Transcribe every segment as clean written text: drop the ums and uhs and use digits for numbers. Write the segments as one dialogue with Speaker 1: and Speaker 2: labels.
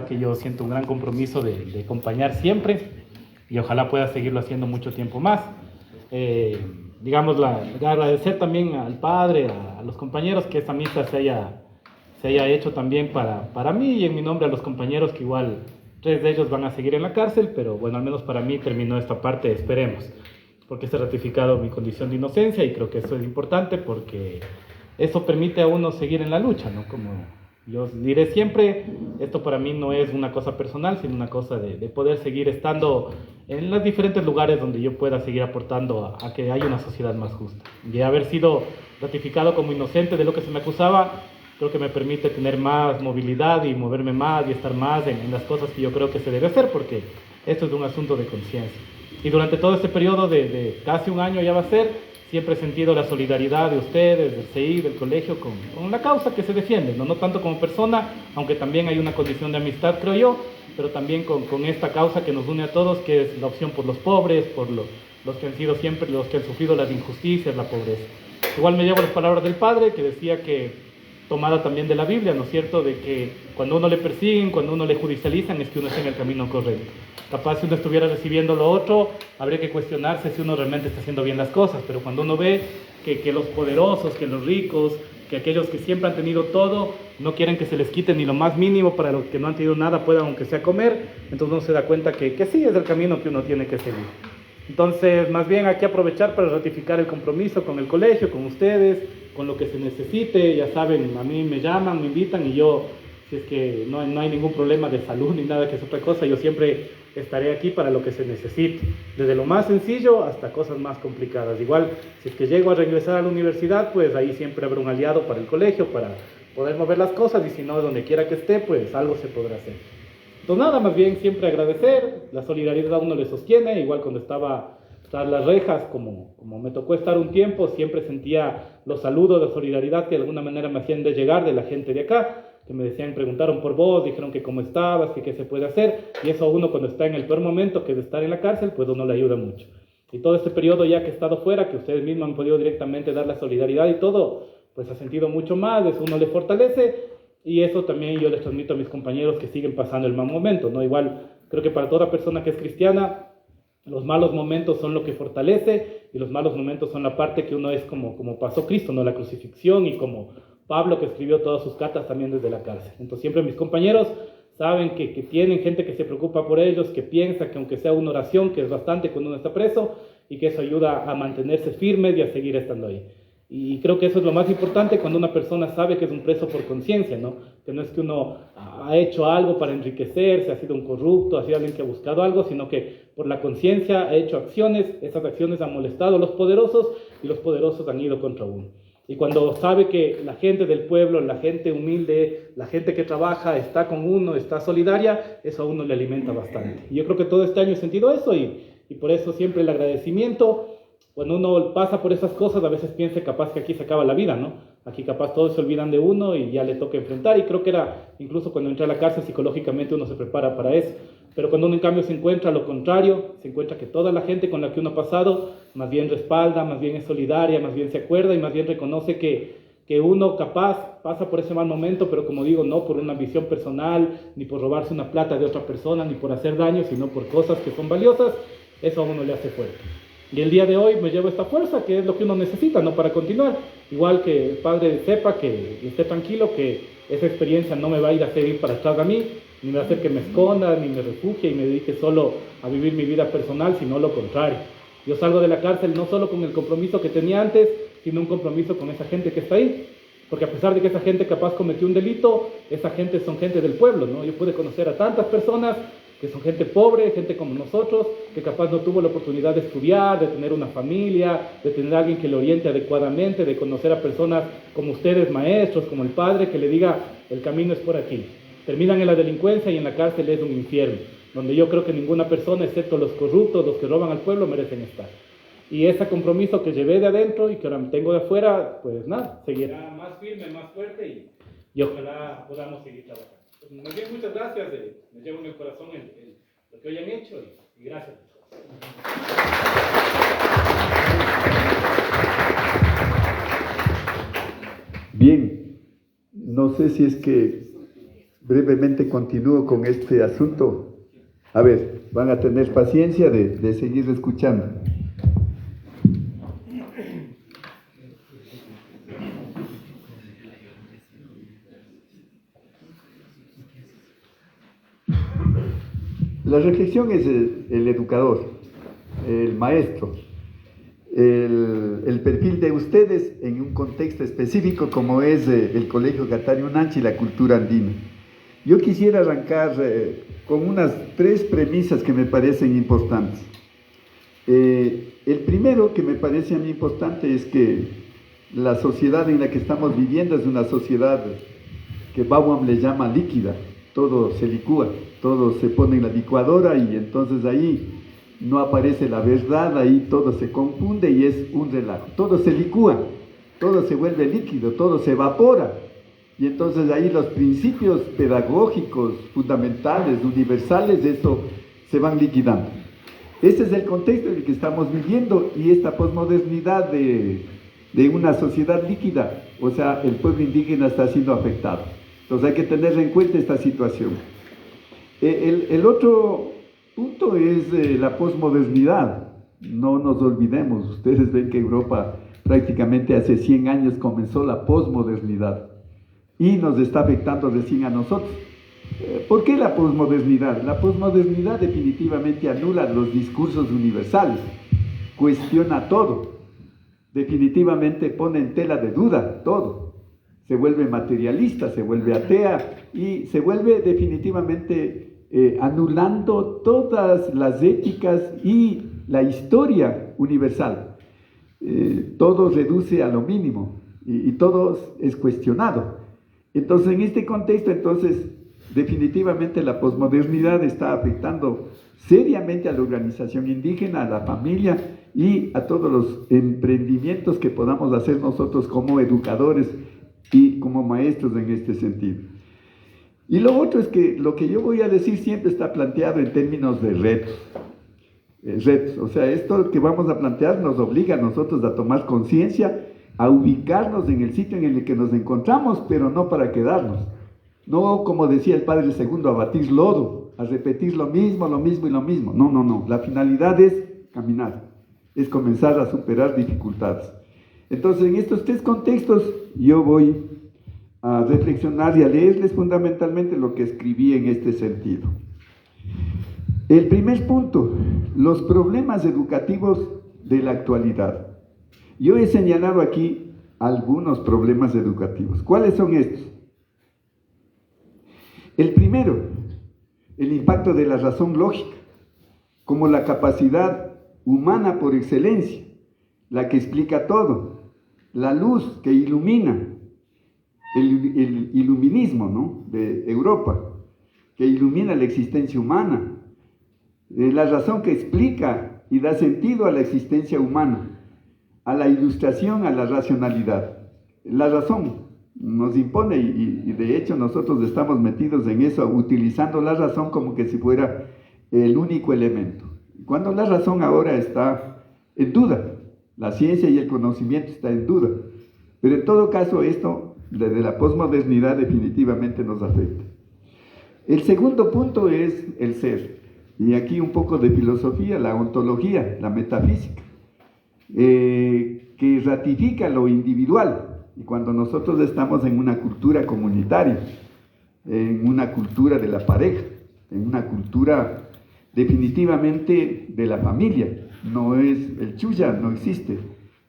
Speaker 1: verdad que yo siento un gran compromiso de acompañar siempre y ojalá pueda seguirlo haciendo mucho tiempo más. Digamos, agradecer también al padre, a los compañeros, que esta misa se haya hecho también para mí y en mi nombre a los compañeros, que igual 3 de ellos van a seguir en la cárcel, pero bueno, al menos para mí terminó esta parte, esperemos, porque se ha ratificado mi condición de inocencia y creo que eso es importante porque eso permite a uno seguir en la lucha, ¿no? Como yo diré siempre, esto para mí no es una cosa personal, sino una cosa de poder seguir estando en los diferentes lugares donde yo pueda seguir aportando a que haya una sociedad más justa. Y haber sido ratificado como inocente de lo que se me acusaba, creo que me permite tener más movilidad y moverme más y estar más en las cosas que yo creo que se debe hacer, porque esto es un asunto de conciencia. Y durante todo este periodo de casi un año ya va a ser, siempre he sentido la solidaridad de ustedes, del CEI, del colegio, con la causa que se defiende, no tanto como persona, aunque también hay una condición de amistad, creo yo, pero también con esta causa que nos une a todos, que es la opción por los pobres, por los que han sido siempre, los que han sufrido las injusticias, la pobreza. Igual me llevo las palabras del Padre, que decía que, tomada también de la Biblia, ¿no es cierto?, de que cuando uno le persiguen, cuando uno le judicializan, es que uno está en el camino correcto. Capaz si uno estuviera recibiendo lo otro, habría que cuestionarse si uno realmente está haciendo bien las cosas, pero cuando uno ve que los poderosos, que los ricos, que aquellos que siempre han tenido todo, no quieren que se les quite ni lo más mínimo para los que no han tenido nada puedan aunque sea comer, entonces uno se da cuenta que sí es el camino que uno tiene que seguir. Entonces, más bien hay que aprovechar para ratificar el compromiso con el colegio, con ustedes, con lo que se necesite. Ya saben, a mí me llaman, me invitan y yo, si es que no hay ningún problema de salud ni nada que es otra cosa, yo siempre estaré aquí para lo que se necesite, desde lo más sencillo hasta cosas más complicadas. Igual, si es que llego a regresar a la universidad, pues ahí siempre habrá un aliado para el colegio, para poder mover las cosas, y si no, donde quiera que esté, pues algo se podrá hacer. Entonces nada, más bien siempre agradecer, la solidaridad a uno le sostiene, igual cuando estaba tras las rejas, como me tocó estar un tiempo, siempre sentía los saludos de solidaridad que de alguna manera me hacían de llegar de la gente de acá, que me decían, preguntaron por vos, dijeron que cómo estabas, que qué se puede hacer, y eso a uno cuando está en el peor momento, que es estar en la cárcel, pues uno le ayuda mucho. Y todo este periodo ya que he estado fuera, que ustedes mismos han podido directamente dar la solidaridad y todo, pues ha sentido mucho más, eso uno le fortalece. Y eso también yo les transmito a mis compañeros que siguen pasando el mal momento, ¿no? Igual, creo que para toda persona que es cristiana, los malos momentos son lo que fortalece y los malos momentos son la parte que uno es como pasó Cristo, ¿no? La crucifixión, y como Pablo, que escribió todas sus cartas también desde la cárcel. Entonces siempre mis compañeros saben que tienen gente que se preocupa por ellos, que piensa que aunque sea una oración, que es bastante cuando uno está preso, y que eso ayuda a mantenerse firmes y a seguir estando ahí. Y creo que eso es lo más importante cuando una persona sabe que es un preso por conciencia, ¿no? Que no es que uno ha hecho algo para enriquecerse, ha sido un corrupto, ha sido alguien que ha buscado algo, sino que por la conciencia ha hecho acciones, esas acciones han molestado a los poderosos y los poderosos han ido contra uno. Y cuando sabe que la gente del pueblo, la gente humilde, la gente que trabaja está con uno, está solidaria, eso a uno le alimenta bastante. Y yo creo que todo este año he sentido eso y por eso siempre el agradecimiento. Cuando uno pasa por esas cosas, a veces piensa capaz que aquí se acaba la vida, ¿no? Aquí capaz todos se olvidan de uno y ya le toca enfrentar. Y creo que era, incluso cuando entra a la cárcel, psicológicamente uno se prepara para eso. Pero cuando uno en cambio se encuentra lo contrario, se encuentra que toda la gente con la que uno ha pasado, más bien respalda, más bien es solidaria, más bien se acuerda y más bien reconoce que uno capaz pasa por ese mal momento, pero como digo, no por una ambición personal, ni por robarse una plata de otra persona, ni por hacer daño, sino por cosas que son valiosas, eso a uno le hace fuerte. Y el día de hoy me llevo esta fuerza, que es lo que uno necesita, ¿no? Para continuar. Igual que el Padre sepa, que esté tranquilo, que esa experiencia no me va a ir a hacer ir para atrás a mí, ni me va a hacer que me esconda, ni me refugie y me dedique solo a vivir mi vida personal, sino lo contrario. Yo salgo de la cárcel no solo con el compromiso que tenía antes, sino un compromiso con esa gente que está ahí. Porque a pesar de que esa gente capaz cometió un delito, esa gente son gente del pueblo, ¿no? Yo pude conocer a tantas personas que son gente pobre, gente como nosotros, que capaz no tuvo la oportunidad de estudiar, de tener una familia, de tener a alguien que le oriente adecuadamente, de conocer a personas como ustedes, maestros, como el Padre, que le diga, el camino es por aquí. Terminan en la delincuencia y en la cárcel es un infierno, donde yo creo que ninguna persona, excepto los corruptos, los que roban al pueblo, merecen estar. Y ese compromiso que llevé de adentro y que ahora tengo de afuera, pues nada, seguirá más firme, más fuerte y ojalá podamos seguir trabajando. Muy bien, muchas gracias. Me llevo en el corazón lo que hoy han hecho y gracias.
Speaker 2: Bien, no sé si es que brevemente continúo con este asunto. A ver, van a tener paciencia de seguir escuchando. La reflexión es el educador, el maestro, el perfil de ustedes en un contexto específico como es el Colegio Catario Unanchi y la cultura andina. Yo quisiera arrancar con unas 3 premisas que me parecen importantes. El primero que me parece a mí importante es que la sociedad en la que estamos viviendo es una sociedad que Bauman le llama líquida. Todo se licúa, todo se pone en la licuadora y entonces ahí no aparece la verdad, ahí todo se confunde y es un relajo. Todo se licúa, todo se vuelve líquido, todo se evapora. Y entonces ahí los principios pedagógicos, fundamentales, universales, eso se van liquidando. Este es el contexto en el que estamos viviendo y esta posmodernidad de una sociedad líquida, o sea, el pueblo indígena está siendo afectado. Entonces hay que tener en cuenta esta situación. El otro punto es la posmodernidad. No nos olvidemos, ustedes ven que Europa prácticamente hace 100 años comenzó la posmodernidad y nos está afectando recién a nosotros. ¿Por qué la posmodernidad? La posmodernidad definitivamente anula los discursos universales, cuestiona todo, definitivamente pone en tela de duda todo. Se vuelve materialista, se vuelve atea y se vuelve definitivamente anulando todas las éticas y la historia universal. Todo reduce a lo mínimo y todo es cuestionado. Entonces, en este contexto, definitivamente la posmodernidad está afectando seriamente a la organización indígena, a la familia y a todos los emprendimientos que podamos hacer nosotros como educadores y como maestros en este sentido. Y lo otro es que lo que yo voy a decir siempre está planteado en términos de retos. O sea, esto que vamos a plantear nos obliga a nosotros a tomar conciencia, a ubicarnos en el sitio en el que nos encontramos, pero no para quedarnos. No, como decía el Padre Segundo, a batir lodo, a repetir lo mismo y lo mismo. No. La finalidad es caminar, es comenzar a superar dificultades. Entonces, en estos 3 contextos, yo voy a reflexionar y a leerles fundamentalmente lo que escribí en este sentido. El primer punto, los problemas educativos de la actualidad. Yo he señalado aquí algunos problemas educativos. ¿Cuáles son estos? El primero, el impacto de la razón lógica, como la capacidad humana por excelencia, la que explica todo, la luz que ilumina, el iluminismo, ¿no?, de Europa, que ilumina la existencia humana, la razón que explica y da sentido a la existencia humana, a la ilustración, a la racionalidad. La razón nos impone y de hecho nosotros estamos metidos en eso, utilizando la razón como que si fuera el único elemento. Cuando la razón ahora está en duda, la ciencia y el conocimiento está en duda. Pero en todo caso esto, desde la posmodernidad, definitivamente nos afecta. El segundo punto es el ser. Y aquí un poco de filosofía, la ontología, la metafísica, que ratifica lo individual. Y cuando nosotros estamos en una cultura comunitaria, en una cultura de la pareja, en una cultura definitivamente de la familia, no es el chulla, no existe.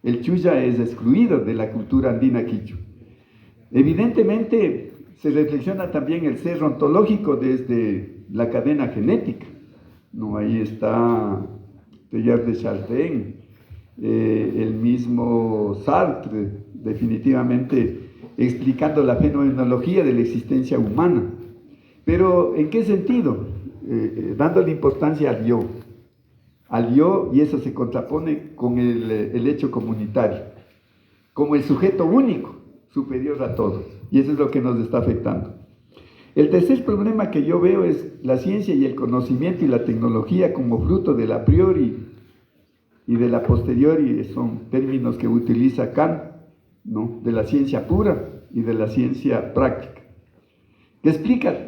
Speaker 2: El chulla es excluido de la cultura andina quichua. Evidentemente se reflexiona también el ser ontológico desde la cadena genética. No, ahí está Teilhard de Chardin, el mismo Sartre, definitivamente explicando la fenomenología de la existencia humana. Pero ¿en qué sentido? Dándole importancia al yo, y eso se contrapone con el hecho comunitario, como el sujeto único, superior a todos, y eso es lo que nos está afectando. El tercer problema que yo veo es la ciencia y el conocimiento y la tecnología como fruto del a priori y de la posteriori, son términos que utiliza Kant, ¿no?, de la ciencia pura y de la ciencia práctica.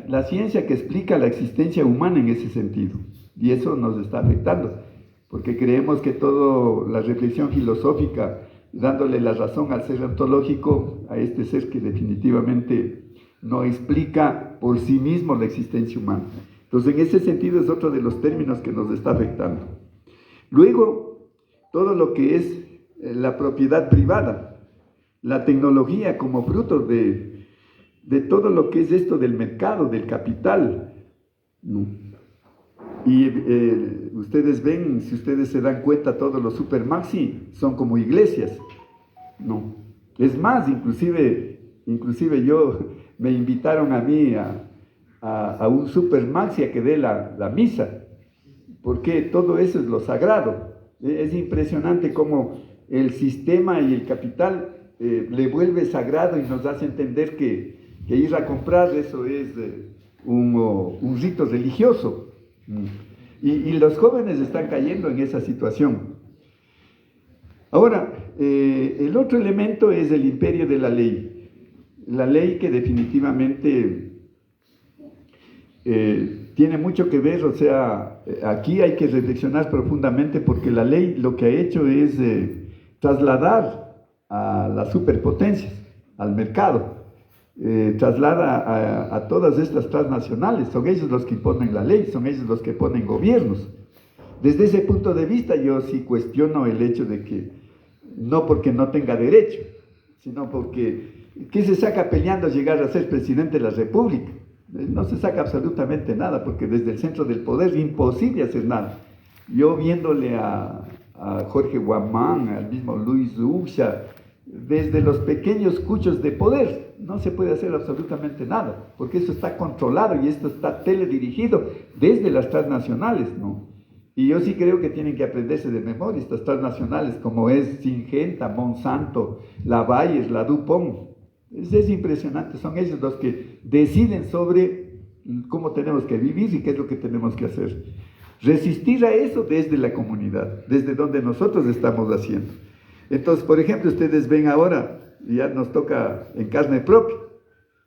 Speaker 2: la ciencia que explica la existencia humana en ese sentido. Y eso nos está afectando, porque creemos que toda la reflexión filosófica, dándole la razón al ser ontológico, a este ser que definitivamente no explica por sí mismo la existencia humana. Entonces, en ese sentido es otro de los términos que nos está afectando. Luego, todo lo que es la propiedad privada, la tecnología como fruto de todo lo que es esto del mercado, del capital, ¿no? Y ustedes ven, si ustedes se dan cuenta, todos los supermaxi son como iglesias, ¿no? Es más, inclusive yo, me invitaron a mí a un supermaxi a que dé la misa, porque todo eso es lo sagrado. Es impresionante cómo el sistema y el capital le vuelve sagrado y nos hace entender que ir a comprar eso es un rito religioso. Y los jóvenes están cayendo en esa situación. Ahora, el otro elemento es el imperio de la ley. La ley que definitivamente tiene mucho que ver, o sea, aquí hay que reflexionar profundamente porque la ley lo que ha hecho es trasladar a las superpotencias, al mercado, traslada a todas estas transnacionales, son ellos los que imponen la ley, son ellos los que ponen gobiernos. Desde ese punto de vista yo sí cuestiono el hecho de que, no porque no tenga derecho, sino porque, ¿qué se saca peleando llegar a ser presidente de la República? No se saca absolutamente nada, porque desde el centro del poder es imposible hacer nada. Yo viéndole a Jorge Guamán, al mismo Luis Uxa, desde los pequeños cuchos de poder, no se puede hacer absolutamente nada, porque eso está controlado y esto está teledirigido desde las transnacionales, ¿no? Y yo sí creo que tienen que aprenderse de memoria estas transnacionales, como es Syngenta, Monsanto, la Bayer, la DuPont. Es impresionante, son ellos los que deciden sobre cómo tenemos que vivir y qué es lo que tenemos que hacer. Resistir a eso desde la comunidad, desde donde nosotros estamos haciendo. Entonces, por ejemplo, ustedes ven ahora, ya nos toca en carne propia,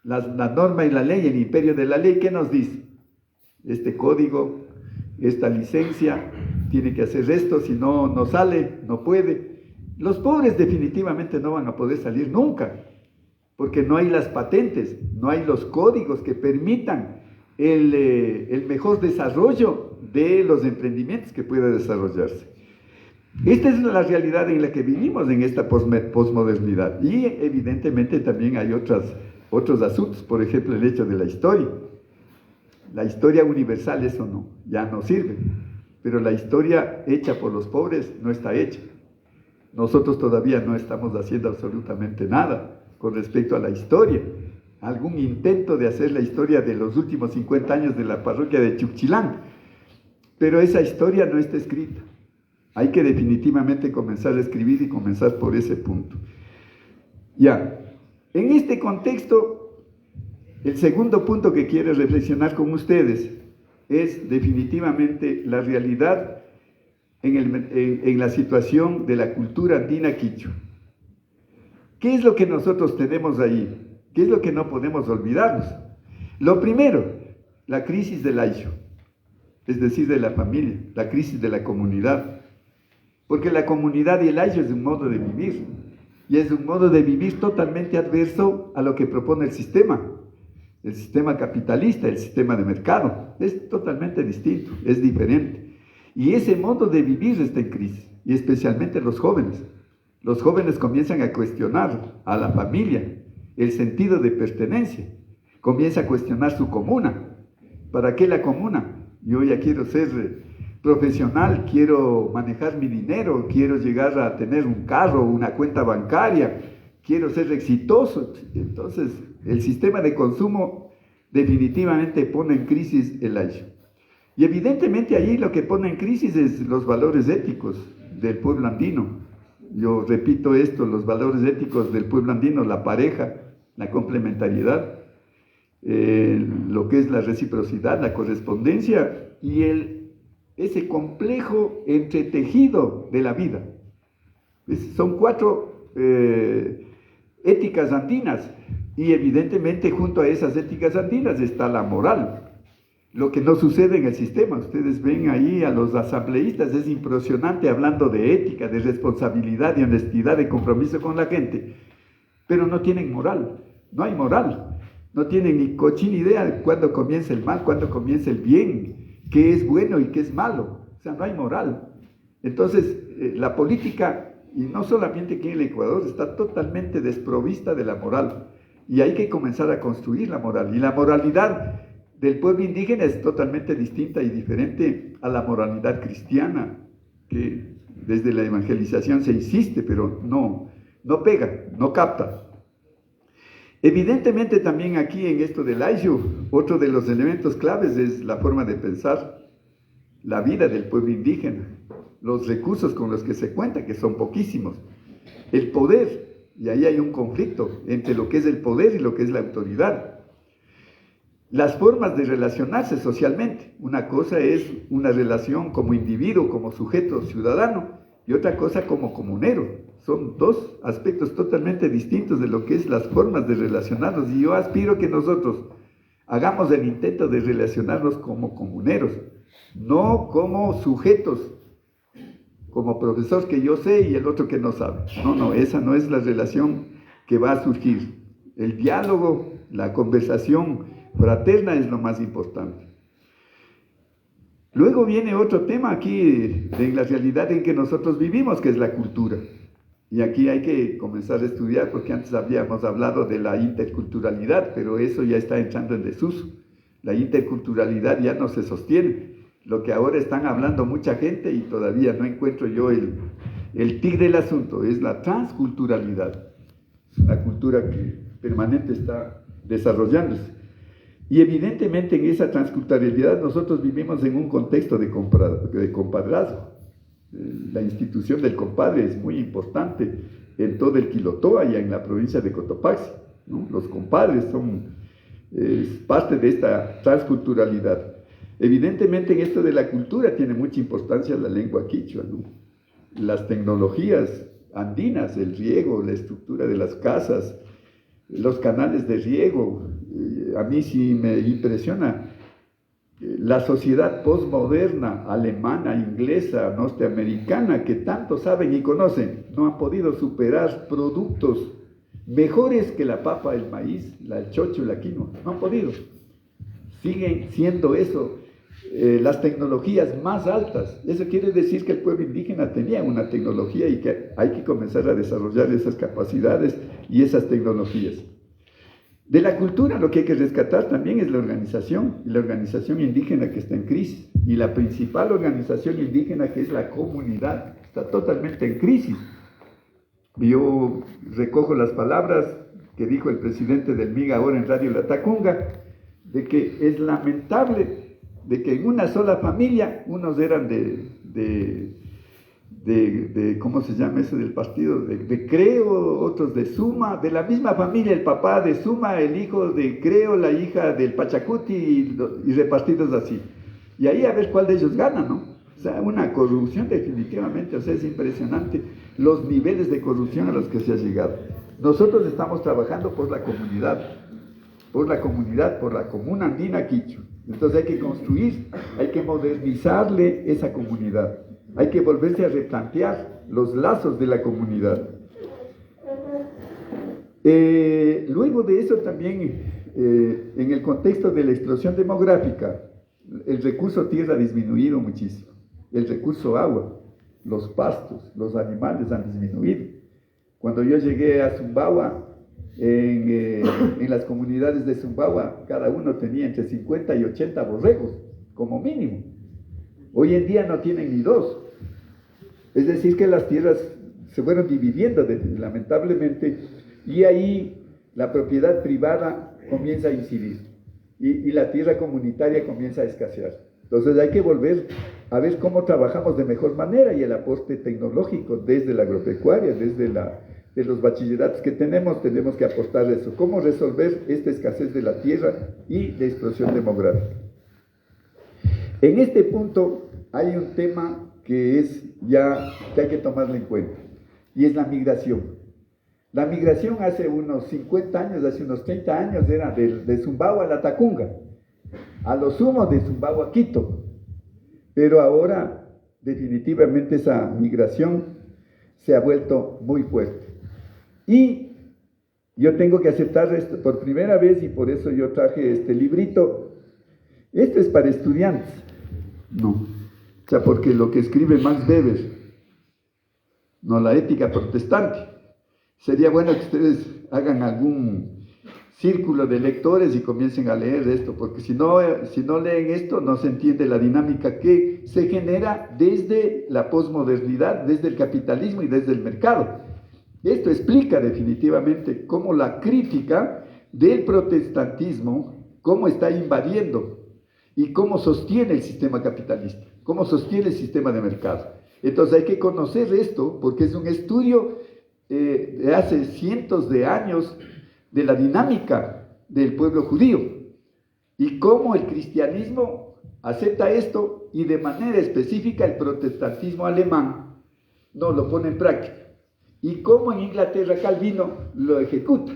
Speaker 2: la norma y la ley, el imperio de la ley, ¿qué nos dice? Este código, esta licencia, tiene que hacer esto, si no, no sale, no puede. Los pobres definitivamente no van a poder salir nunca, porque no hay las patentes, no hay los códigos que permitan el mejor desarrollo de los emprendimientos que pueda desarrollarse. Esta es la realidad en la que vivimos en esta posmodernidad. Y evidentemente también hay otros asuntos, por ejemplo el hecho de la historia. La historia universal, eso no, ya no sirve. Pero la historia hecha por los pobres no está hecha. Nosotros todavía no estamos haciendo absolutamente nada con respecto a la historia. Algún intento de hacer la historia de los últimos 50 años de la parroquia de Chuchilán. Pero esa historia no está escrita. Hay que definitivamente comenzar a escribir y comenzar por ese punto. Ya, en este contexto, el segundo punto que quiero reflexionar con ustedes es definitivamente la realidad en la situación de la cultura andina quichua. ¿Qué es lo que nosotros tenemos ahí? ¿Qué es lo que no podemos olvidarnos? Lo primero, la crisis del ayllu, es decir, de la familia, la crisis de la comunidad. Porque la comunidad y el ayllu es un modo de vivir, y es un modo de vivir totalmente adverso a lo que propone el sistema capitalista, el sistema de mercado. Es totalmente distinto, es diferente. Y ese modo de vivir está en crisis, y especialmente los jóvenes. Los jóvenes comienzan a cuestionar a la familia, el sentido de pertenencia, comienza a cuestionar su comuna. ¿Para qué la comuna? Yo ya quiero ser profesional, quiero manejar mi dinero, quiero llegar a tener un carro, una cuenta bancaria, quiero ser exitoso. Entonces, el sistema de consumo definitivamente pone en crisis el ayllu. Y evidentemente allí lo que pone en crisis es los valores éticos del pueblo andino. Yo repito esto, los valores éticos del pueblo andino, la pareja, la complementariedad, lo que es la reciprocidad, la correspondencia y ese complejo entretejido de la vida. Son 4 éticas andinas Y evidentemente junto a esas éticas andinas está la moral. Lo que no sucede en el sistema, ustedes ven ahí a los asambleístas, es impresionante hablando de ética, de responsabilidad, de honestidad, de compromiso con la gente, pero no tienen moral, no hay moral, no tienen ni cochina idea de cuándo comienza el mal, cuándo comienza el bien, qué es bueno y qué es malo, o sea, no hay moral. Entonces, la política, y no solamente aquí en el Ecuador, está totalmente desprovista de la moral, y hay que comenzar a construir la moral, y la moralidad del pueblo indígena es totalmente distinta y diferente a la moralidad cristiana, que desde la evangelización se insiste, pero no pega, no capta. Evidentemente también aquí en esto del Ayllu, otro de los elementos claves es la forma de pensar, la vida del pueblo indígena, los recursos con los que se cuenta, que son poquísimos, el poder, y ahí hay un conflicto entre lo que es el poder y lo que es la autoridad. Las formas de relacionarse socialmente. Una cosa es una relación como individuo, como sujeto ciudadano, y otra cosa como comunero. Son dos aspectos totalmente distintos de lo que es las formas de relacionarnos. Y yo aspiro que nosotros hagamos el intento de relacionarnos como comuneros, no como sujetos, como profesor que yo sé y el otro que no sabe. No, esa no es la relación que va a surgir. El diálogo, la conversación fraterna es lo más importante. Luego viene otro tema aquí de la realidad en que nosotros vivimos, que es la cultura. Y aquí hay que comenzar a estudiar, porque antes habíamos hablado de la interculturalidad, pero eso ya está entrando en desuso. La interculturalidad ya no se sostiene. Lo que ahora están hablando mucha gente, y todavía no encuentro yo el tic del asunto, es la transculturalidad. Es una cultura que permanente está desarrollándose. Y evidentemente en esa transculturalidad nosotros vivimos en un contexto de compadrazgo. La institución del compadre es muy importante en todo el Quilotoa y en la provincia de Cotopaxi, ¿no? Los compadres son parte de esta transculturalidad. Evidentemente en esto de la cultura tiene mucha importancia la lengua quichua, ¿no? Las tecnologías andinas, el riego, la estructura de las casas, los canales de riego. A mí sí me impresiona la sociedad postmoderna, alemana, inglesa, norteamericana, que tanto saben y conocen, no han podido superar productos mejores que la papa, el maíz, el chocho y la quinoa. No han podido. Siguen siendo eso, las tecnologías más altas. Eso quiere decir que el pueblo indígena tenía una tecnología y que hay que comenzar a desarrollar esas capacidades y esas tecnologías. De la cultura lo que hay que rescatar también es la organización indígena que está en crisis, y la principal organización indígena, que es la comunidad, está totalmente en crisis. Yo recojo las palabras que dijo el presidente del MIG ahora en Radio La Tacunga, de que es lamentable de que en una sola familia unos eran ¿cómo se llama eso del partido? De Creo, otros de Suma, de la misma familia, el papá de Suma, el hijo de Creo, la hija del Pachacuti, y repartidos así. Y ahí a ver cuál de ellos gana, ¿no? O sea, una corrupción definitivamente, o sea, es impresionante los niveles de corrupción a los que se ha llegado. Nosotros estamos trabajando por la comunidad, por la comuna andina quichua. Entonces hay que construir, hay que modernizarle esa comunidad. Hay que volverse a replantear los lazos de la comunidad. Luego de eso también, en el contexto de la explosión demográfica, el recurso tierra ha disminuido muchísimo. El recurso agua, los pastos, los animales han disminuido. Cuando yo llegué a Sumbawa, en las comunidades de Sumbawa, cada uno tenía entre 50 y 80 borregos, como mínimo. Hoy en día no tienen ni 2. Es decir, que las tierras se fueron dividiendo lamentablemente, y ahí la propiedad privada comienza a incidir y la tierra comunitaria comienza a escasear. Entonces hay que volver a ver cómo trabajamos de mejor manera, y el aporte tecnológico desde la agropecuaria, de los bachilleratos que tenemos que aportar eso. Cómo resolver esta escasez de la tierra y la explosión demográfica. En este punto hay un tema que hay que tomarlo en cuenta, y es la migración. La migración hace unos 50 años, hace unos 30 años, era de Zumbao a la Tacunga, a lo sumo de Zumbao a Quito. Pero ahora, definitivamente, esa migración se ha vuelto muy fuerte. Y yo tengo que aceptar esto por primera vez, y por eso yo traje este librito. Esto es para estudiantes, no. O sea, porque lo que escribe Max Weber, no, la ética protestante. Sería bueno que ustedes hagan algún círculo de lectores y comiencen a leer esto, porque si no leen esto, no se entiende la dinámica que se genera desde la posmodernidad, desde el capitalismo y desde el mercado. Esto explica definitivamente cómo la crítica del protestantismo, cómo está invadiendo y cómo sostiene el sistema capitalista, cómo sostiene el sistema de mercado. Entonces hay que conocer esto, porque es un estudio de hace cientos de años de la dinámica del pueblo judío y cómo el cristianismo acepta esto, y de manera específica el protestantismo alemán no lo pone en práctica, y cómo en Inglaterra Calvino lo ejecuta.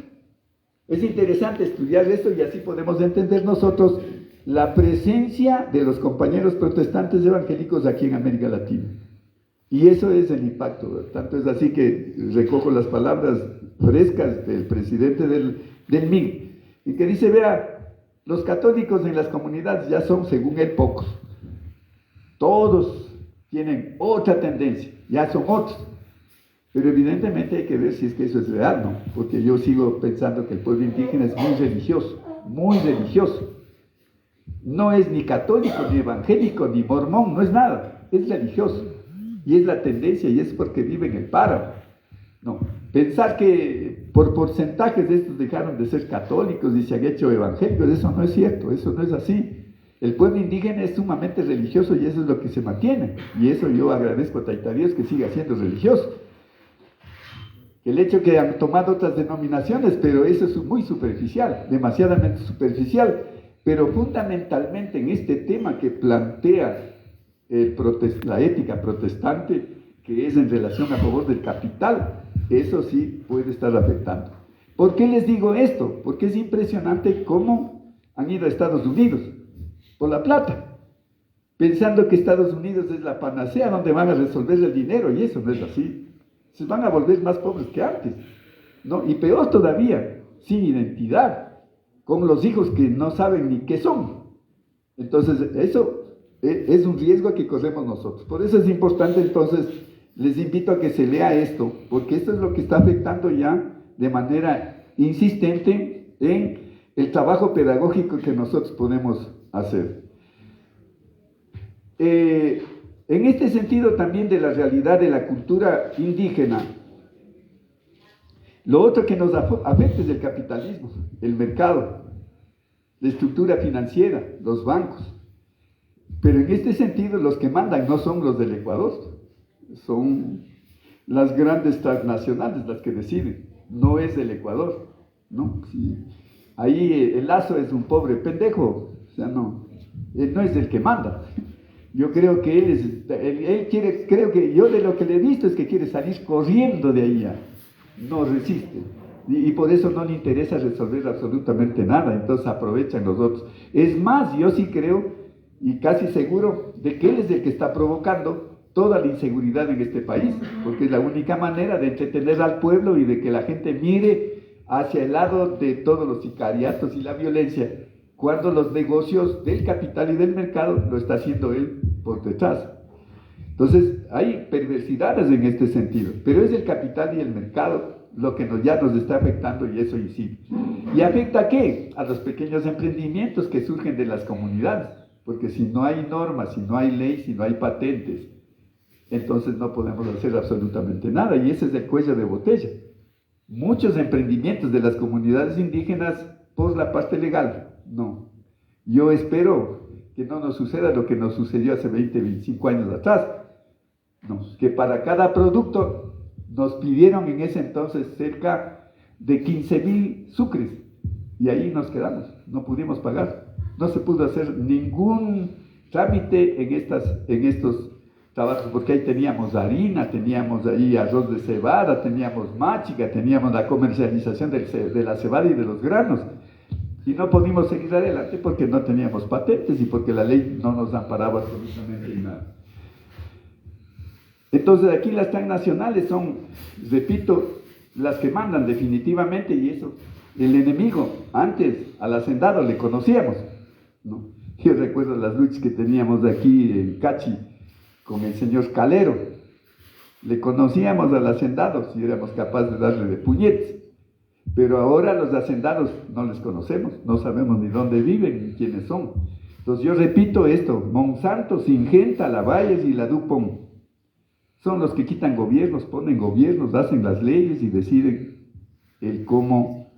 Speaker 2: Es interesante estudiar esto, y así podemos entender nosotros la presencia de los compañeros protestantes evangélicos aquí en América Latina. Y eso es el impacto, ¿verdad? Tanto es así que recojo las palabras frescas del presidente del MIG, y que dice: vea, los católicos en las comunidades ya son, según él, pocos. Todos tienen otra tendencia, ya son otros. Pero evidentemente hay que ver si es que eso es real, ¿no? Porque yo sigo pensando que el pueblo indígena es muy religioso, muy religioso. No es ni católico, ni evangélico, ni mormón, no es nada, es religioso. Y es la tendencia, y es porque vive en el páramo. No, pensar que por porcentajes de estos dejaron de ser católicos y se han hecho evangélicos, eso no es cierto, eso no es así. El pueblo indígena es sumamente religioso, y eso es lo que se mantiene. Y eso yo agradezco a Taita Dios, que siga siendo religioso. El hecho que han tomado otras denominaciones, pero eso es muy superficial, demasiadamente superficial. Pero fundamentalmente en este tema que plantea la ética protestante, que es en relación a favor del capital, eso sí puede estar afectando. ¿Por qué les digo esto? Porque es impresionante cómo han ido a Estados Unidos por la plata, pensando que Estados Unidos es la panacea donde van a resolver el dinero, y eso no es así. Se van a volver más pobres que antes, ¿no? Y peor todavía, sin identidad, con los hijos que no saben ni qué son. Entonces, eso es un riesgo que corremos nosotros. Por eso es importante, entonces, les invito a que se lea esto, porque esto es lo que está afectando ya de manera insistente en el trabajo pedagógico que nosotros podemos hacer. En este sentido también de la realidad de la cultura indígena, lo otro que nos afecta es el capitalismo, el mercado, la estructura financiera, los bancos. Pero en este sentido los que mandan no son los del Ecuador, son las grandes transnacionales las que deciden, no es del Ecuador, ¿no? Si ahí el Lazo es un pobre pendejo, o sea, no, él no es el que manda. Yo creo que él quiere, creo que yo de lo que le he visto es que quiere salir corriendo de ahí, no resiste. Y por eso no le interesa resolver absolutamente nada, entonces aprovechan los otros. Es más, yo sí creo, y casi seguro, de que él es el que está provocando toda la inseguridad en este país, porque es la única manera de entretener al pueblo y de que la gente mire hacia el lado de todos los sicariatos y la violencia, cuando los negocios del capital y del mercado lo está haciendo él por detrás. Entonces, hay perversidades en este sentido, pero es el capital y el mercado lo que ya nos está afectando, y eso incide. ¿Y afecta a qué? A los pequeños emprendimientos que surgen de las comunidades, porque si no hay normas, si no hay ley, si no hay patentes, entonces no podemos hacer absolutamente nada, y ese es el cuello de botella. Muchos emprendimientos de las comunidades indígenas por la parte legal, no. Yo espero que no nos suceda lo que nos sucedió hace 20, 25 años atrás, no, que para cada producto nos pidieron en ese entonces cerca de 15,000 sucres, y ahí nos quedamos, no pudimos pagar, no se pudo hacer ningún trámite en estos trabajos, porque ahí teníamos harina, teníamos ahí arroz de cebada, teníamos máchica, teníamos la comercialización de la cebada y de los granos. Y no pudimos seguir adelante porque no teníamos patentes y porque la ley no nos amparaba absolutamente nada. Entonces aquí las transnacionales son, repito, las que mandan definitivamente, y eso, el enemigo, antes al hacendado le conocíamos, ¿no? Yo recuerdo las luchas que teníamos aquí en Cachi con el señor Calero, le conocíamos al hacendado si éramos capaces de darle de puñetes, pero ahora los hacendados no les conocemos, no sabemos ni dónde viven ni quiénes son. Entonces yo repito esto: Monsanto, Syngenta, la Bayes y la DuPont son los que quitan gobiernos, ponen gobiernos, hacen las leyes y deciden el cómo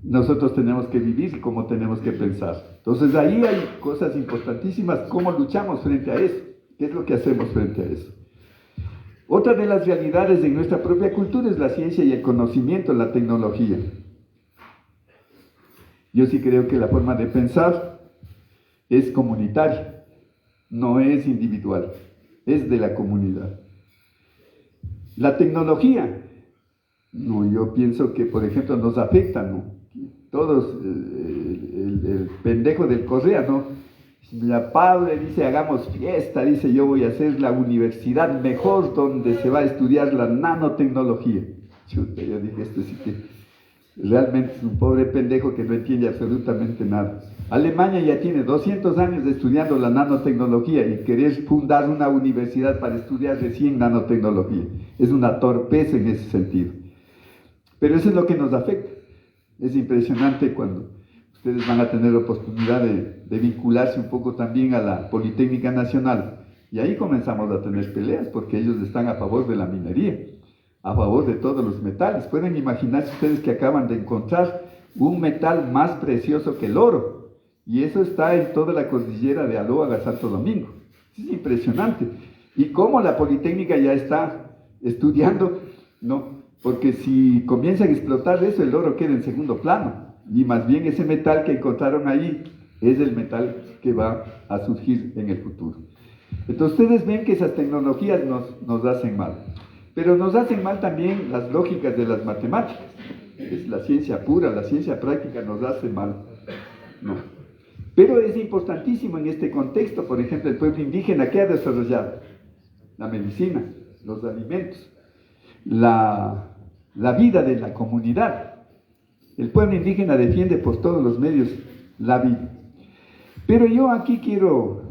Speaker 2: nosotros tenemos que vivir y cómo tenemos que pensar. Entonces ahí hay cosas importantísimas, cómo luchamos frente a eso, qué es lo que hacemos frente a eso. Otra de las realidades de nuestra propia cultura es la ciencia y el conocimiento, la tecnología. Yo sí creo que la forma de pensar es comunitaria, no es individual, es de la comunidad. La tecnología, no, yo pienso que, por ejemplo, nos afecta, ¿no? Todos, el pendejo del Correa, ¿no? La Pablo dice, hagamos fiesta, dice, yo voy a hacer la universidad mejor donde se va a estudiar la nanotecnología. Chuta, yo dije, esto sí que realmente es un pobre pendejo que no entiende absolutamente nada. Alemania ya tiene 200 años estudiando la nanotecnología y querer fundar una universidad para estudiar recién nanotecnología. Es una torpeza en ese sentido. Pero eso es lo que nos afecta. Es impresionante cuando ustedes van a tener la oportunidad de vincularse un poco también a la Politécnica Nacional. Y ahí comenzamos a tener peleas porque ellos están a favor de la minería, a favor de todos los metales. Pueden imaginarse ustedes que acaban de encontrar un metal más precioso que el oro. Y eso está en toda la cordillera de Alóaga, Santo Domingo. Es impresionante. Y cómo la Politécnica ya está estudiando, ¿no? Porque si comienzan a explotar eso, el oro queda en segundo plano. Y más bien ese metal que encontraron ahí es el metal que va a surgir en el futuro. Entonces ustedes ven que esas tecnologías nos hacen mal. Pero nos hacen mal también las lógicas de las matemáticas. Es la ciencia pura, la ciencia práctica nos hace mal. No. Pero es importantísimo en este contexto, por ejemplo, el pueblo indígena, ¿qué ha desarrollado? La medicina, los alimentos, la vida de la comunidad. El pueblo indígena defiende por todos los medios la vida. Pero yo aquí quiero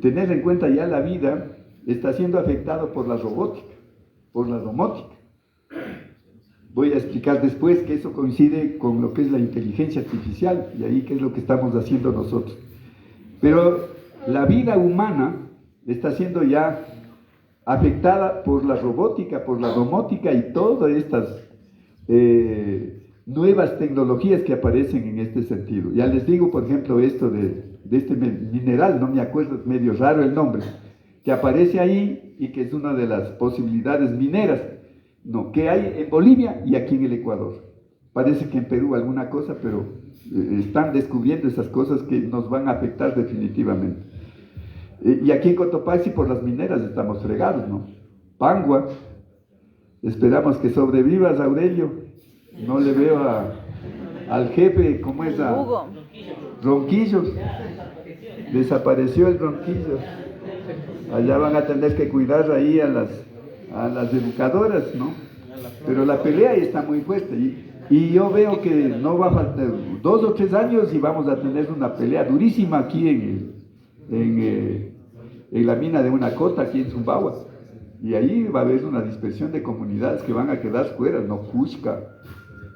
Speaker 2: tener en cuenta ya la vida está siendo afectada por la robótica, por la domótica. Voy a explicar después que eso coincide con lo que es la inteligencia artificial y ahí qué es lo que estamos haciendo nosotros. Pero la vida humana está siendo ya afectada por la robótica, por la domótica y todas estas nuevas tecnologías que aparecen en este sentido. Ya les digo, por ejemplo, esto de este mineral, no me acuerdo, es medio raro el nombre, que aparece ahí y que es una de las posibilidades mineras, no, que hay en Bolivia y aquí en el Ecuador. Parece que en Perú alguna cosa, pero están descubriendo esas cosas que nos van a afectar definitivamente. Y aquí en Cotopaxi por las mineras estamos fregados, ¿no? Pangua, esperamos que sobrevivas, Aurelio. No le veo al jefe, ¿cómo es?
Speaker 3: Hugo.
Speaker 2: Ronquillos. Desapareció el Ronquillos. Allá van a tener que cuidar ahí a las educadoras, ¿no? Pero la pelea ahí está muy fuerte. Y yo veo que no va a faltar 2 o 3 años y vamos a tener una pelea durísima aquí en la mina de Hunacota, aquí en Zumbagua. Y ahí va a haber una dispersión de comunidades que van a quedar fuera, ¿no? Cusca,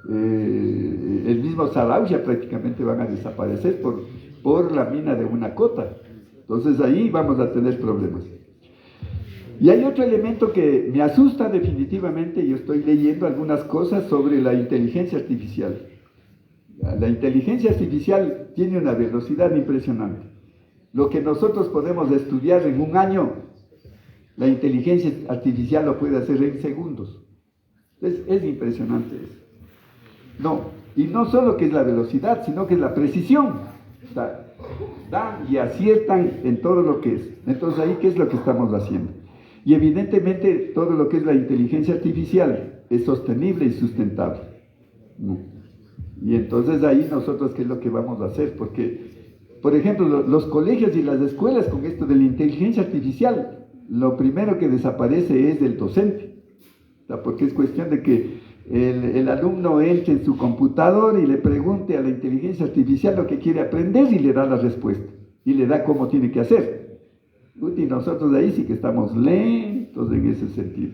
Speaker 2: el mismo Sarauya prácticamente van a desaparecer por la mina de Hunacota. Entonces ahí vamos a tener problemas. Y hay otro elemento que me asusta definitivamente, yo estoy leyendo algunas cosas sobre la inteligencia artificial. La inteligencia artificial tiene una velocidad impresionante. Lo que nosotros podemos estudiar en un año, la inteligencia artificial lo puede hacer en segundos. Es impresionante eso. No, y no solo que es la velocidad, sino que es la precisión. O sea, dan y aciertan en todo lo que es. Entonces ahí, ¿qué es lo que estamos haciendo? Y evidentemente todo lo que es la inteligencia artificial es sostenible y sustentable, ¿no? Y entonces ahí nosotros, ¿qué es lo que vamos a hacer? Porque, por ejemplo, los colegios y las escuelas con esto de la inteligencia artificial, lo primero que desaparece es el docente, porque es cuestión de que el alumno entre en su computador y le pregunte a la inteligencia artificial lo que quiere aprender y le da la respuesta, y le da cómo tiene que hacer. Y nosotros ahí sí que estamos lentos en ese sentido.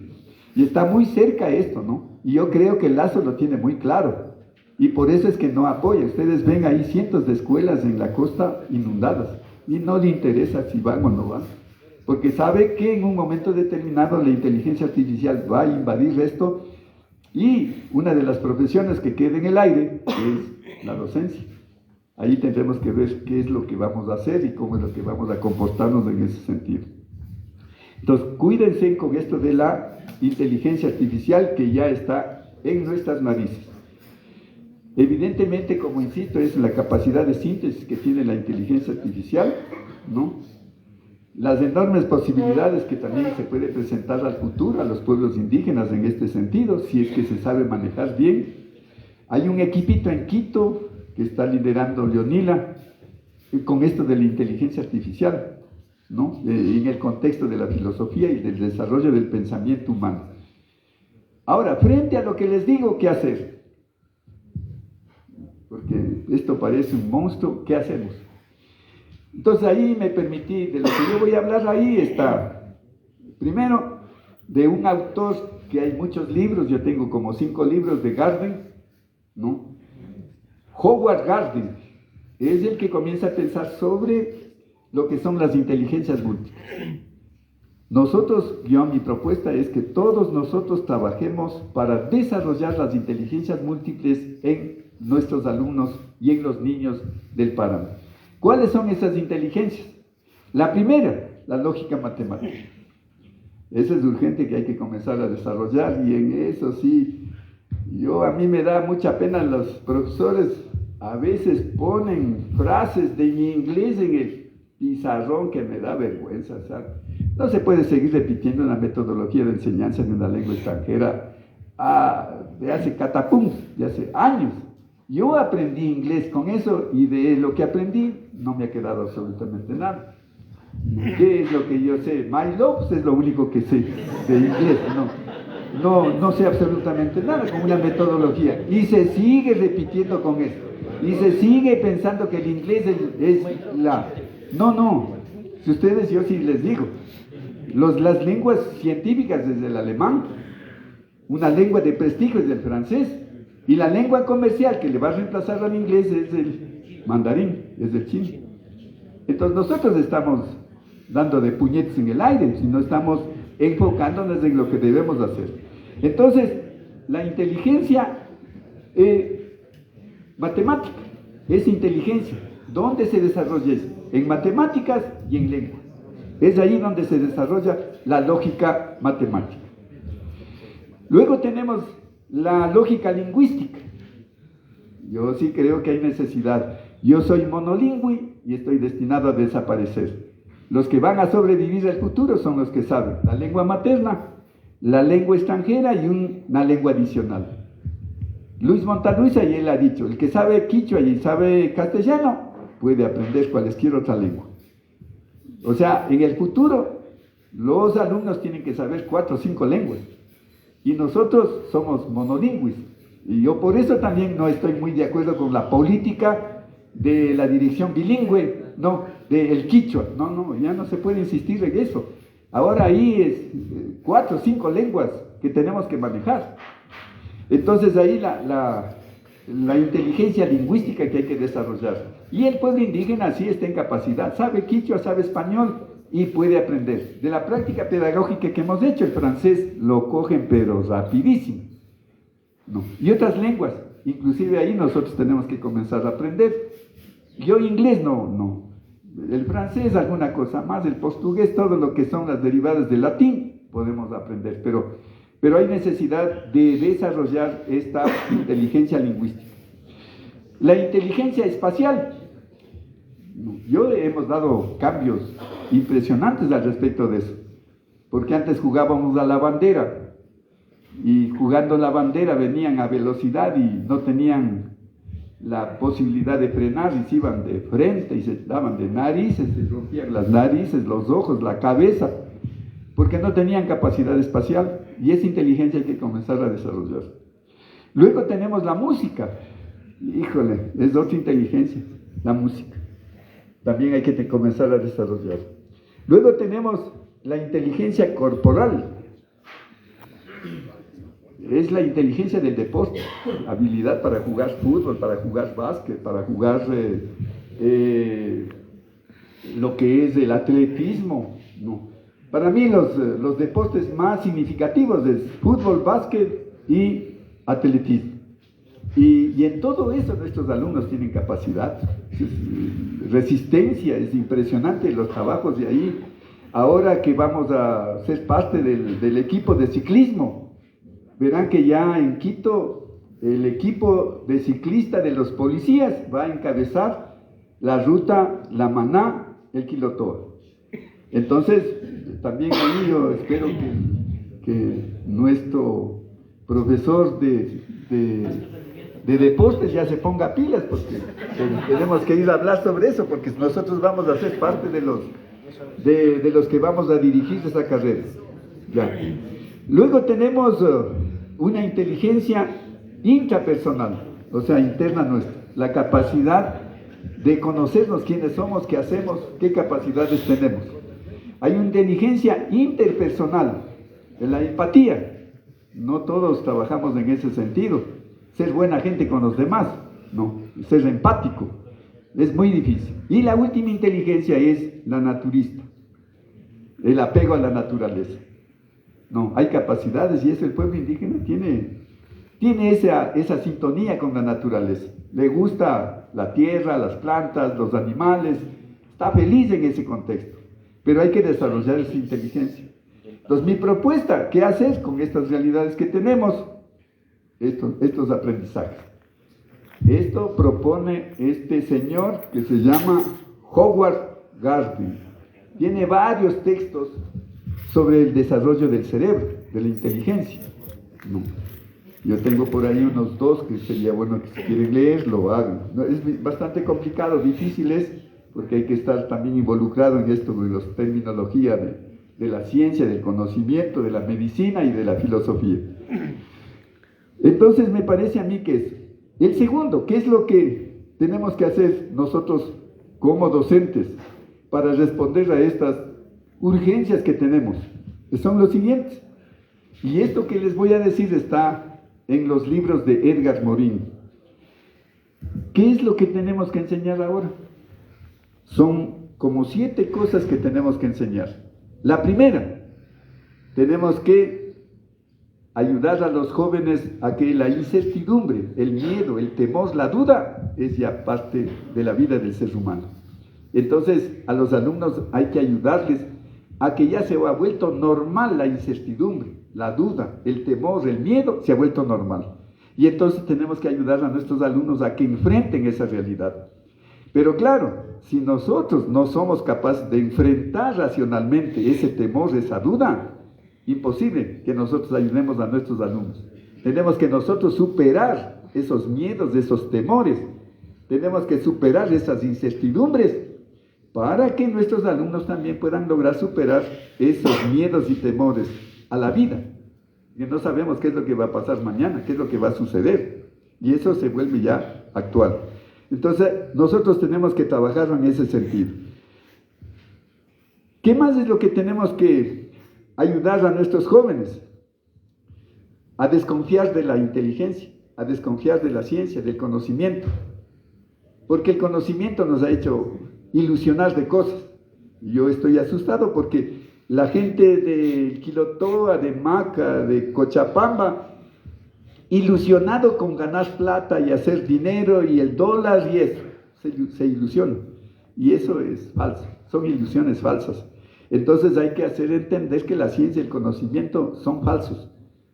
Speaker 2: Y está muy cerca esto, ¿no? Y yo creo que Lazo lo tiene muy claro. Y por eso es que no apoya. Ustedes ven ahí cientos de escuelas en la costa inundadas. Y no le interesa si van o no van. Porque sabe que en un momento determinado la inteligencia artificial va a invadir esto. Y una de las profesiones que queda en el aire es la docencia. Ahí tendremos que ver qué es lo que vamos a hacer y cómo es lo que vamos a comportarnos en ese sentido. Entonces, cuídense con esto de la inteligencia artificial que ya está en nuestras narices. Evidentemente, como insisto, es la capacidad de síntesis que tiene la inteligencia artificial, ¿no? Las enormes posibilidades que también se puede presentar al futuro a los pueblos indígenas en este sentido, si es que se sabe manejar bien. Hay un equipito en Quito que está liderando Leonila con esto de la inteligencia artificial, ¿no? En el contexto de la filosofía y del desarrollo del pensamiento humano. Ahora, frente a lo que les digo, ¿qué hacer? Porque esto parece un monstruo, ¿qué hacemos? Entonces ahí me permití, de lo que yo voy a hablar ahí está, primero, de un autor que hay muchos libros, yo tengo como 5 libros de Garden, ¿no? Howard Gardner es el que comienza a pensar sobre lo que son las inteligencias múltiples. Nosotros, mi propuesta es que todos nosotros trabajemos para desarrollar las inteligencias múltiples en nuestros alumnos y en los niños del páramo. ¿Cuáles son esas inteligencias? La primera, la lógica matemática. Esa es urgente que hay que comenzar a desarrollar y en eso sí. A mí me da mucha pena, los profesores a veces ponen frases de mi inglés en el pizarrón que me da vergüenza, ¿sabes? No se puede seguir repitiendo una metodología de enseñanza de una lengua extranjera de hace catapum, de hace años. Yo aprendí inglés con eso y de lo que aprendí no me ha quedado absolutamente nada. ¿Qué es lo que yo sé? My love es lo único que sé de inglés, no sé absolutamente nada con una metodología y se sigue repitiendo con esto y se sigue pensando que el inglés es la... No, si ustedes, yo sí les digo, las lenguas científicas desde el alemán, una lengua de prestigio es el francés y la lengua comercial que le va a reemplazar al inglés es el mandarín, es el chino. Entonces nosotros estamos dando de puñetes en el aire si no estamos enfocándonos en lo que debemos hacer. Entonces, la inteligencia matemática es inteligencia. ¿Dónde se desarrolla eso? En matemáticas y en lengua. Es ahí donde se desarrolla la lógica matemática. Luego tenemos la lógica lingüística. Yo sí creo que hay necesidad. Yo soy monolingüe y estoy destinado a desaparecer. Los que van a sobrevivir al futuro son los que saben la lengua materna, la lengua extranjera y una lengua adicional. Luis Montaluisa, y él ha dicho, el que sabe quichua y sabe castellano puede aprender cualquier otra lengua. O sea, en el futuro los alumnos tienen que saber 4 o 5 lenguas y nosotros somos monolingües. Y yo por eso también no estoy muy de acuerdo con la política de la dirección bilingüe, del quichua. Ya no se puede insistir en eso. Ahora ahí es 4 o 5 lenguas que tenemos que manejar. Entonces ahí la inteligencia lingüística que hay que desarrollar. Y el pueblo indígena sí está en capacidad, sabe quichua, sabe español y puede aprender. De la práctica pedagógica que hemos hecho, el francés lo cogen pero rapidísimo. Y otras lenguas, inclusive ahí nosotros tenemos que comenzar a aprender. Yo inglés no. El francés alguna cosa más, el portugués, todo lo que son las derivadas del latín podemos aprender, pero hay necesidad de desarrollar esta inteligencia lingüística. La inteligencia espacial. Yo hemos dado cambios impresionantes al respecto de eso, porque antes jugábamos a la bandera, y jugando la bandera venían a velocidad y no tenían la posibilidad de frenar y se iban de frente y se daban de narices, se rompían las narices, los ojos, la cabeza, porque no tenían capacidad espacial, y esa inteligencia hay que comenzar a desarrollar. Luego tenemos la música. Híjole, es otra inteligencia, la música. También hay que comenzar a desarrollar. Luego tenemos la inteligencia corporal. Es la inteligencia del deporte, habilidad para jugar fútbol, para jugar básquet, para jugar lo que es el atletismo. No. Para mí los deportes más significativos es fútbol, básquet y atletismo. Y en todo eso nuestros alumnos tienen capacidad, resistencia, es impresionante los trabajos de ahí. Ahora que vamos a ser parte del equipo de ciclismo, verán que ya en Quito el equipo de ciclista de los policías va a encabezar la ruta La Maná, el Quilotoa. Entonces, también ahí yo espero que nuestro profesor de deportes ya se ponga pilas, porque tenemos que ir a hablar sobre eso, porque nosotros vamos a ser parte de los que vamos a dirigir esa carrera. Ya. Luego tenemos una inteligencia intrapersonal, o sea, interna nuestra, la capacidad de conocernos quiénes somos, qué hacemos, qué capacidades tenemos. Hay una inteligencia interpersonal, de la empatía. No todos trabajamos en ese sentido. Ser buena gente con los demás, no. Ser empático es muy difícil. Y la última inteligencia es la naturista, el apego a la naturaleza. No, hay capacidades, y eso el pueblo indígena tiene esa sintonía con la naturaleza. Le gusta la tierra, las plantas, los animales, está feliz en ese contexto. Pero hay que desarrollar esa inteligencia. Entonces, mi propuesta, ¿qué hacer con estas realidades que tenemos? Estos aprendizajes. Esto propone este señor que se llama Howard Gardner. Tiene varios textos sobre el desarrollo del cerebro, de la inteligencia. No. Yo tengo por ahí unos 2 que sería bueno que si quieren leer, lo hagan. No, es bastante complicado, difícil es, porque hay que estar también involucrado en esto de la terminología de la ciencia, del conocimiento, de la medicina y de la filosofía. Entonces me parece a mí que es el segundo, ¿qué es lo que tenemos que hacer nosotros como docentes para responder a estas urgencias que tenemos? Son los siguientes, y esto que les voy a decir está en los libros de Edgar Morin. ¿Qué es lo que tenemos que enseñar ahora? Son como 7 cosas que tenemos que enseñar. La primera, tenemos que ayudar a los jóvenes a que la incertidumbre, el miedo, el temor, la duda es ya parte de la vida del ser humano. Entonces, a los alumnos hay que ayudarles a que ya se ha vuelto normal la incertidumbre, la duda, el temor, el miedo, se ha vuelto normal. Y entonces tenemos que ayudar a nuestros alumnos a que enfrenten esa realidad. Pero claro, si nosotros no somos capaces de enfrentar racionalmente ese temor, esa duda, imposible que nosotros ayudemos a nuestros alumnos. Tenemos que nosotros superar esos miedos, esos temores. Tenemos que superar esas incertidumbres para que nuestros alumnos también puedan lograr superar esos miedos y temores a la vida. Que no sabemos qué es lo que va a pasar mañana, qué es lo que va a suceder. Y eso se vuelve ya actual. Entonces, nosotros tenemos que trabajar en ese sentido. ¿Qué más es lo que tenemos que ayudar a nuestros jóvenes? A desconfiar de la inteligencia, a desconfiar de la ciencia, del conocimiento. Porque el conocimiento nos ha hecho ilusionar de cosas. Yo estoy asustado porque la gente de Quilotoa, de Maca, de Cochabamba, ilusionado con ganar plata y hacer dinero y el dólar y eso, se ilusiona. Y eso es falso, son ilusiones falsas. Entonces hay que hacer entender que la ciencia y el conocimiento son falsos,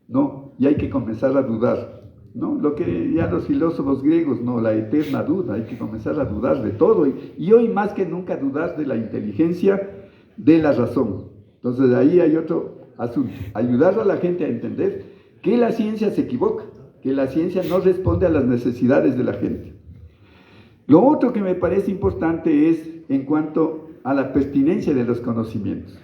Speaker 2: ¿no? Y hay que comenzar a dudar. ¿no? Lo que ya los filósofos griegos, ¿no? La eterna duda, hay que comenzar a dudar de todo, y hoy más que nunca dudar de la inteligencia, de la razón. Entonces ahí hay otro asunto, ayudar a la gente a entender que la ciencia se equivoca, que la ciencia no responde a las necesidades de la gente. Lo otro que me parece importante es en cuanto a la pertinencia de los conocimientos.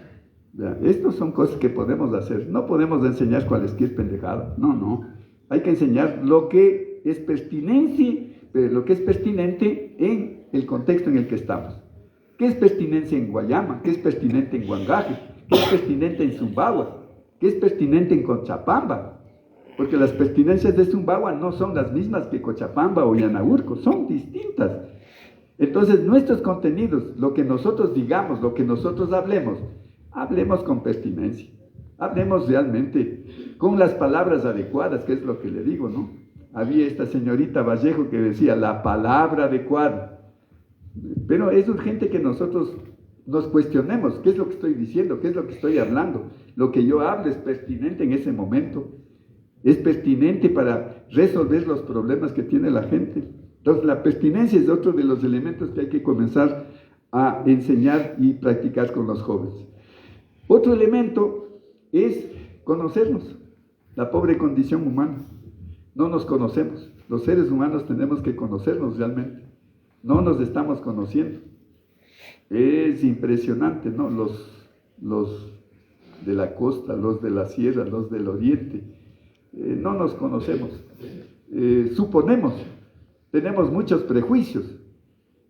Speaker 2: Estas son cosas que podemos hacer, no podemos enseñar cualquier pendejada, no, hay que enseñar lo que es pertinente, lo que es pertinente en el contexto en el que estamos. ¿Qué es pertinente en Guayama? ¿Qué es pertinente en Huangaje? ¿Qué es pertinente en Zumbagua? ¿Qué es pertinente en Cochabamba? Porque las pertinencias de Zumbagua no son las mismas que Cochabamba o Yanaurco, son distintas. Entonces, nuestros contenidos, lo que nosotros digamos, lo que nosotros hablemos con pertinencia. Hablemos realmente con las palabras adecuadas, que es lo que le digo, ¿no? Había esta señorita Vallejo que decía la palabra adecuada. Pero es urgente que nosotros nos cuestionemos qué es lo que estoy diciendo, qué es lo que estoy hablando. Lo que yo hablo es pertinente en ese momento. Es pertinente para resolver los problemas que tiene la gente. Entonces, la pertinencia es otro de los elementos que hay que comenzar a enseñar y practicar con los jóvenes. Otro elemento es conocernos, la pobre condición humana. No nos conocemos. Los seres humanos tenemos que conocernos realmente. No nos estamos conociendo. Es impresionante, ¿no? Los de la costa, los de la sierra, los del oriente, no nos conocemos. Suponemos, tenemos muchos prejuicios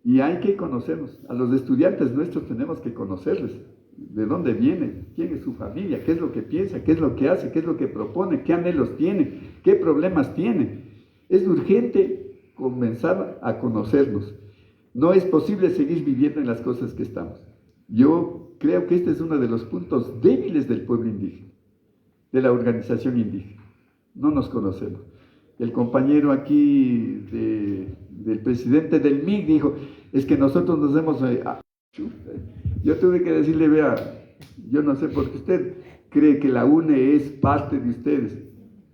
Speaker 2: y hay que conocernos. A los estudiantes nuestros tenemos que conocerles. ¿De dónde viene? ¿Quién es su familia? ¿Qué es lo que piensa? ¿Qué es lo que hace? ¿Qué es lo que propone? ¿Qué anhelos tiene? ¿Qué problemas tiene? Es urgente comenzar a conocernos. No es posible seguir viviendo en las cosas que estamos. Yo creo que este es uno de los puntos débiles del pueblo indígena, de la organización indígena. No nos conocemos. El compañero aquí del presidente del MIG dijo, es que nosotros nos hemos... Yo tuve que decirle, vea, yo no sé por qué usted cree que la UNE es parte de ustedes,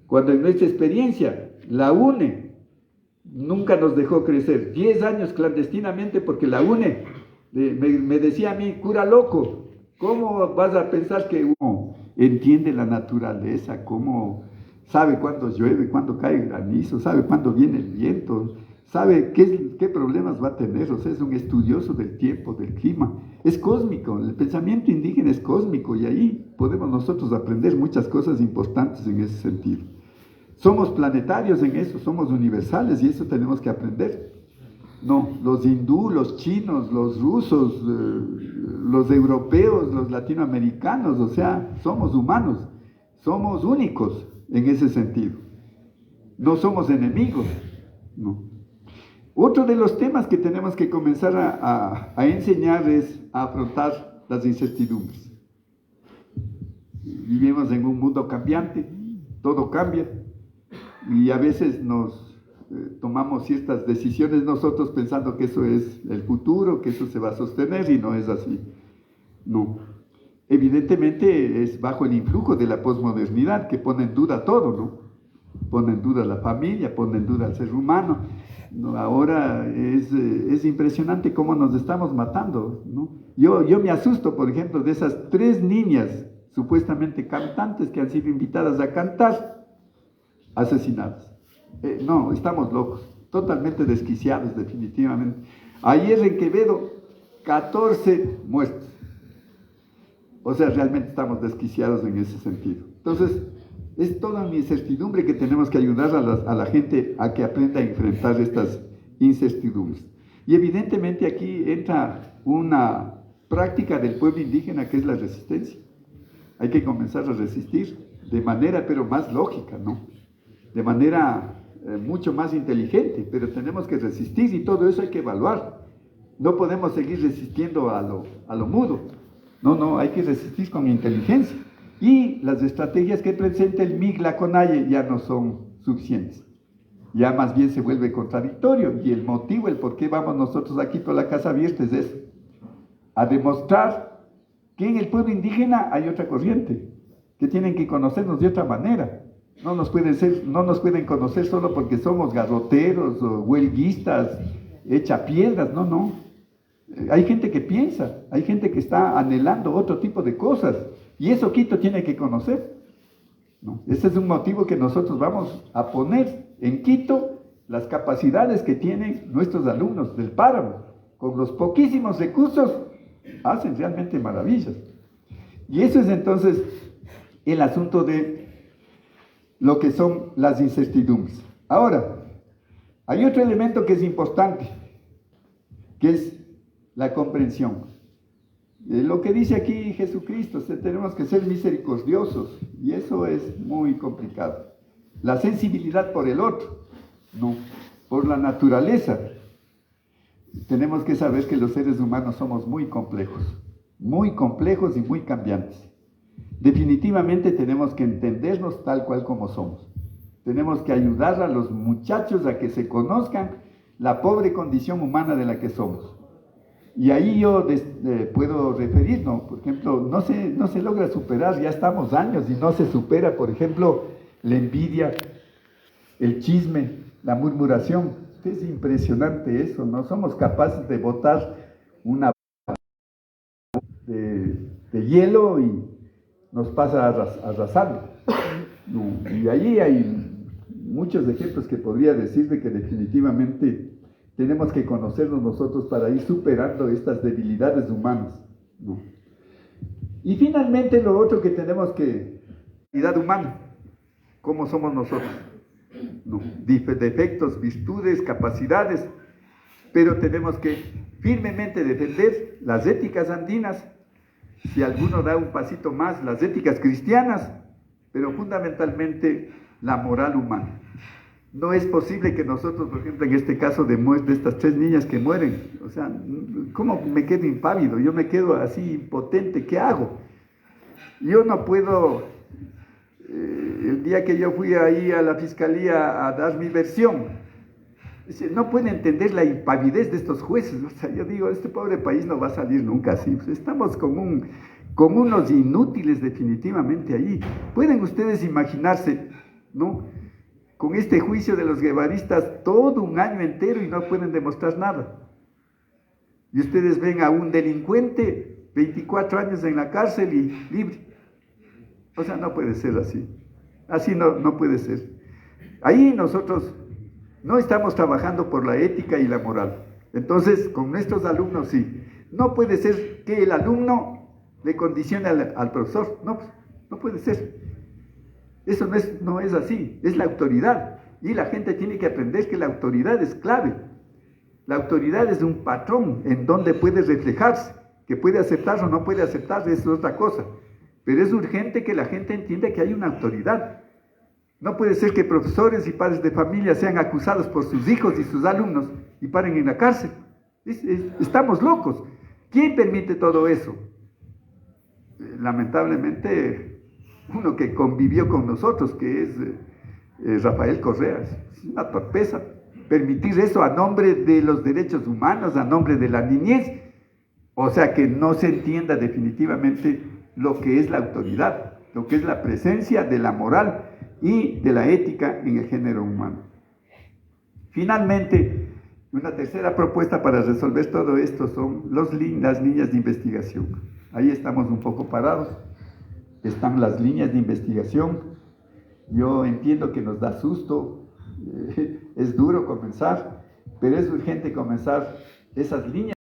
Speaker 2: cuando en nuestra experiencia la UNE nunca nos dejó crecer. 10 años clandestinamente porque la UNE me decía a mí, cura loco, ¿cómo vas a pensar que uno entiende la naturaleza? ¿Cómo sabe cuándo llueve, cuándo cae granizo, sabe cuándo viene el viento? ¿Sabe qué problemas va a tener? O sea, es un estudioso del tiempo, del clima. Es cósmico, el pensamiento indígena es cósmico y ahí podemos nosotros aprender muchas cosas importantes en ese sentido. Somos planetarios en eso, somos universales y eso tenemos que aprender. No, los hindú, los chinos, los rusos, los europeos, los latinoamericanos, o sea, somos humanos, somos únicos en ese sentido. No somos enemigos, no. Otro de los temas que tenemos que comenzar a enseñar es a afrontar las incertidumbres. Vivimos en un mundo cambiante, todo cambia, y a veces nos tomamos ciertas decisiones nosotros pensando que eso es el futuro, que eso se va a sostener, y no es así. No. Evidentemente es bajo el influjo de la posmodernidad que pone en duda todo, ¿no? Pone en duda la familia, pone en duda al ser humano. No, ahora es impresionante cómo nos estamos matando, ¿no? Yo me asusto, por ejemplo, de esas 3 niñas supuestamente cantantes que han sido invitadas a cantar, asesinadas. No, estamos locos, totalmente desquiciados definitivamente. Ayer en Quevedo, 14 muertos. O sea, realmente estamos desquiciados en ese sentido. Entonces, es toda una incertidumbre que tenemos que ayudar a la gente a que aprenda a enfrentar estas incertidumbres. Y evidentemente aquí entra una práctica del pueblo indígena que es la resistencia. Hay que comenzar a resistir de manera, pero más lógica, ¿no? De manera mucho más inteligente, pero tenemos que resistir y todo eso hay que evaluar. No podemos seguir resistiendo a lo mudo. No, hay que resistir con inteligencia. Y las estrategias que presenta el MIG, la CONAIE, ya no son suficientes. Ya más bien se vuelve contradictorio. Y el motivo, el por qué vamos nosotros aquí por la Casa Abierta es eso. A demostrar que en el pueblo indígena hay otra corriente, que tienen que conocernos de otra manera, no nos pueden conocer solo porque somos garroteros o huelguistas, hecha piedras, no. Hay gente que piensa, hay gente que está anhelando otro tipo de cosas, y eso Quito tiene que conocer, ¿no? Ese es un motivo que nosotros vamos a poner en Quito las capacidades que tienen nuestros alumnos del páramo. Con los poquísimos recursos hacen realmente maravillas. Y eso es entonces el asunto de lo que son las incertidumbres. Ahora, hay otro elemento que es importante, que es la comprensión. Lo que dice aquí Jesucristo, tenemos que ser misericordiosos, y eso es muy complicado. La sensibilidad por el otro, no, por la naturaleza. Tenemos que saber que los seres humanos somos muy complejos y muy cambiantes. Definitivamente tenemos que entendernos tal cual como somos. Tenemos que ayudar a los muchachos a que se conozcan la pobre condición humana de la que somos. Y ahí yo puedo referir, ¿no? Por ejemplo, no se logra superar, ya estamos años y no se supera, por ejemplo, la envidia, el chisme, la murmuración. Es impresionante eso, ¿no? Somos capaces de botar una de hielo y nos pasa arrasando. Y allí hay muchos ejemplos que podría decir de que definitivamente tenemos que conocernos nosotros para ir superando estas debilidades humanas, ¿no? Y finalmente lo otro que tenemos que, debilidad humana, ¿cómo somos nosotros? ¿No? Defectos, virtudes, capacidades, pero tenemos que firmemente defender las éticas andinas, si alguno da un pasito más, las éticas cristianas, pero fundamentalmente la moral humana. No es posible que nosotros, por ejemplo, en este caso de estas 3 niñas que mueren, o sea, ¿cómo me quedo impávido? Yo me quedo así impotente, ¿qué hago? Yo no puedo, el día que yo fui ahí a la fiscalía a dar mi versión, no pueden entender la impavidez de estos jueces. O sea, yo digo, este pobre país no va a salir nunca así. Pues estamos con unos inútiles definitivamente allí. ¿Pueden ustedes imaginarse, no?, con este juicio de los guevaristas todo un año entero y no pueden demostrar nada? Y ustedes ven a un delincuente 24 años en la cárcel y libre. O sea, no puede ser así. Así no puede ser. Ahí nosotros no estamos trabajando por la ética y la moral. Entonces, con nuestros alumnos sí. No puede ser que el alumno le condicione al profesor. No puede ser. Eso no es así. Es la autoridad. Y la gente tiene que aprender que la autoridad es clave. La autoridad es un patrón en donde puede reflejarse. Que puede aceptar o no puede aceptar, es otra cosa. Pero es urgente que la gente entienda que hay una autoridad. No puede ser que profesores y padres de familia sean acusados por sus hijos y sus alumnos y paren en la cárcel. Estamos locos. ¿Quién permite todo eso? Lamentablemente, uno que convivió con nosotros, que es Rafael Correa. Es una torpeza permitir eso a nombre de los derechos humanos, a nombre de la niñez. O sea, que no se entienda definitivamente lo que es la autoridad, lo que es la presencia de la moral y de la ética en el género humano. Finalmente, una tercera propuesta para resolver todo esto son las líneas de investigación. Ahí estamos un poco parados. Están las líneas de investigación. Yo entiendo que nos da susto, es duro comenzar, pero es urgente comenzar esas líneas